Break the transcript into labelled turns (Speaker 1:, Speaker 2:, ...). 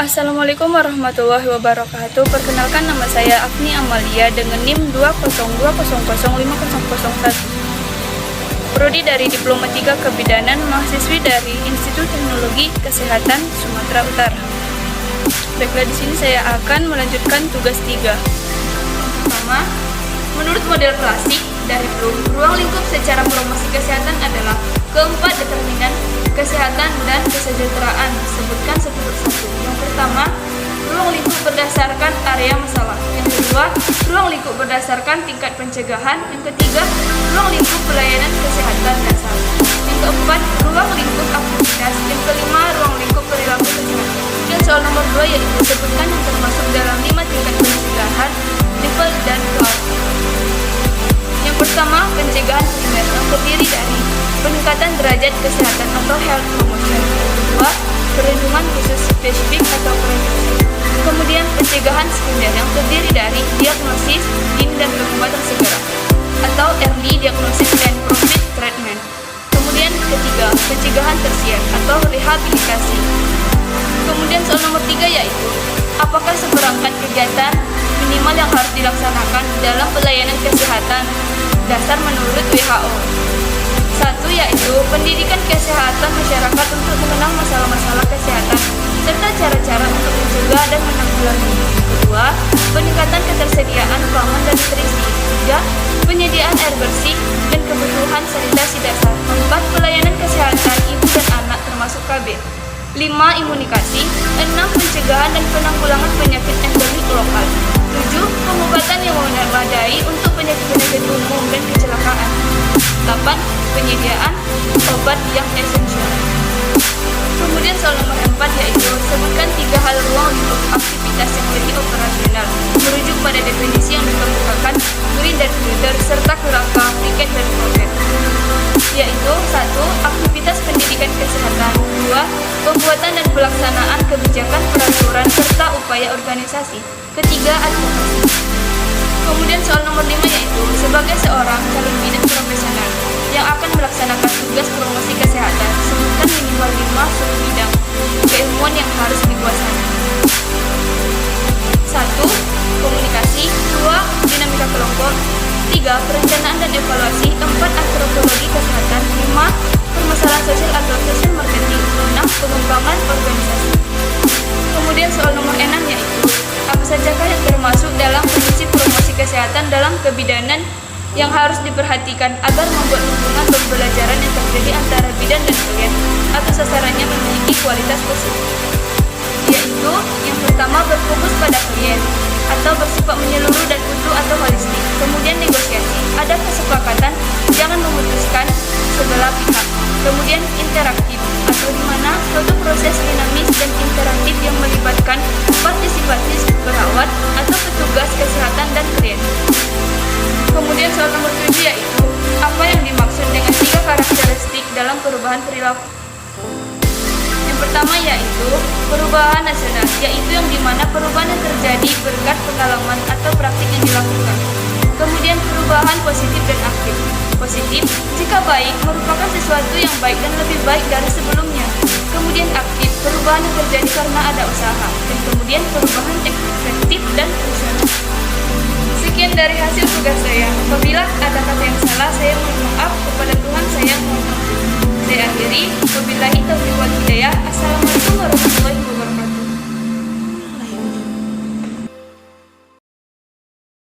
Speaker 1: Assalamualaikum warahmatullahi wabarakatuh. Perkenalkan, nama saya Afni Amalia dengan NIM 202005001. Prodi dari Diploma 3 Kebidanan, mahasiswi dari Institut Teknologi Kesehatan Sumatera Utara. Baiklah, di sini saya akan melanjutkan tugas 3. Pertama, menurut model klasik dari Bloom, ruang lingkup secara promosi kesehatan adalah keempat determinan kesehatan dan kesejahteraan. Sebutkan satu persatu. Yang pertama, ruang lingkup berdasarkan area masalah. Yang kedua, ruang lingkup berdasarkan tingkat pencegahan. Yang ketiga, ruang lingkup pelayanan kesehatan dasar. Yang keempat, ruang lingkup aktivitas. Yang kelima, ruang lingkup perilaku kesehatan. Dan soal nomor 2 yaitu sebutkan yang termasuk dalam 5 tingkat pencegahan, level dan kelas. Yang pertama, pencegahan primer yang terdiri dari peningkatan derajat kesehatan atau health promotion. Kedua, perlindungan khusus spesifik atau preventif. Kemudian pencegahan sekunder yang terdiri dari diagnosis, dini dan pengobatan segera atau early diagnosis and prompt treatment. Kemudian ketiga, pencegahan tersier atau rehabilitasi. Kemudian soal nomor 3 yaitu apakah seperangkat kegiatan minimal yang harus dilaksanakan dalam pelayanan kesehatan dasar menurut WHO. 1 yaitu pendidikan kesehatan masyarakat untuk mengenal masalah-masalah kesehatan serta cara-cara untuk mencegah dan menanggulangi. Kedua, peningkatan ketersediaan pangan dan nutrisi. 3, penyediaan air bersih dan kebutuhan sanitasi dasar. 4, pelayanan kesehatan ibu dan anak termasuk KB. 5, imunikasi. 6, pencegahan dan penanggulangan penyakit endemik lokal. 7, pengobatan yang memadai untuk penyakit-penyakit umum dan kecelakaan. 8, penyediaan obat yang esensial. Kemudian soal nomor 4 yaitu sebutkan 3 hal ruang lingkup aktivitas yang lebih operasional merujuk pada definisi yang dikemukakan Green dan Filter serta kerangka Piket dan Proket, yaitu 1, aktivitas pendidikan kesehatan. 2, pembuatan dan pelaksanaan kebijakan peraturan serta upaya organisasi. Ketiga, advokasi. Kemudian soal nomor 5 yaitu sebagai seorang calon bidan profesional yang akan melaksanakan tugas promosi kesehatan, sebutkan minimal 5 subbidang keilmuan yang harus dikuasai. 1, komunikasi. 2, dinamika kelompok. 3, perencanaan dan evaluasi. 4, antropologi kesehatan. 5, permasalahan sosial atau social marketing. 6, pengembangan organisasi. Kemudian soal nomor 6 yaitu apa sajakah yang termasuk dalam prinsip promosi kesehatan dalam kebidanan yang harus diperhatikan agar membuat hubungan pembelajaran yang terjadi antara bidan dan klien atau sasarannya memiliki kualitas positif, yaitu yang pertama berfokus pada klien atau bersifat menyeluruh dan utuh atau holistik. Kemudian negosiasi, ada kesepakatan, jangan memutuskan sebelah pihak. Kemudian interaktif, atau di mana suatu proses dinamis dan interaktif yang melibatkan partisipatif perawat atau petugas kesehatan dan klien. Kemudian soal nomor 7 yaitu apa yang dimaksud dengan 3 karakteristik dalam perubahan perilaku. Yang pertama yaitu perubahan nasional, yaitu yang dimana perubahan yang terjadi berkat pengalaman atau praktik yang dilakukan. Kemudian perubahan positif dan aktif. Positif, jika baik, merupakan sesuatu yang baik dan lebih baik dari sebelumnya. Kemudian aktif, perubahan yang terjadi karena ada usaha. Dan kemudian perubahan efektif dan fungsional. Sekian dari hasil tugas saya. Apabila ada kata yang salah, saya mohon maaf. Kepada Tuhan saya mohon ampun. Saya akhiri. Wabillahi taufiq wal hidayah. Assalamualaikum warahmatullahi wabarakatuh.